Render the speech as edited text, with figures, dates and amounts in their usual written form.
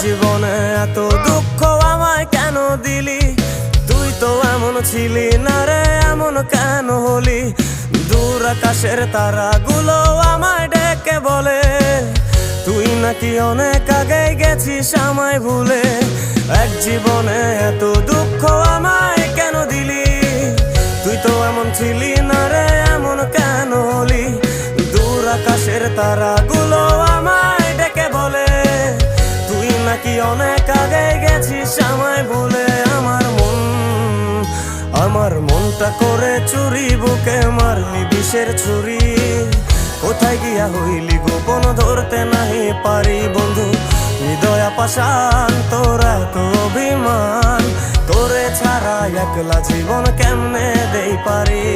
জীবনে এত দুঃখ আমায় কেন দিলি? তুই তো এমন ছিলি না রে, এমন কেন হলি? দূর আকাশের তারাগুলো আমায় ডেকে বলে তুই নাকি অনেক আগে গেছিস আমায় ভুলে। এক জীবনে এত দুঃখ আমায় কেন দিলি? তুই তো এমন ছিলি না রে, এমন কেন হলি? দূর আকাশের তারাগুলো আমায় ডেকে বলে তুই নাকি অনেক আগে গেছিস আমায় ভুলে। আমার মনটা করে চুরি, বুকে মারলি বিষের ছুরি। কোথায় গিয়া হইলি গোপন ধরতে নাহি পারি বন্ধু। হৃদয়া পাষাণ তোর এত অভিমান, তোরে ছাড়া একলা জীবন কেমনে দেই পারি।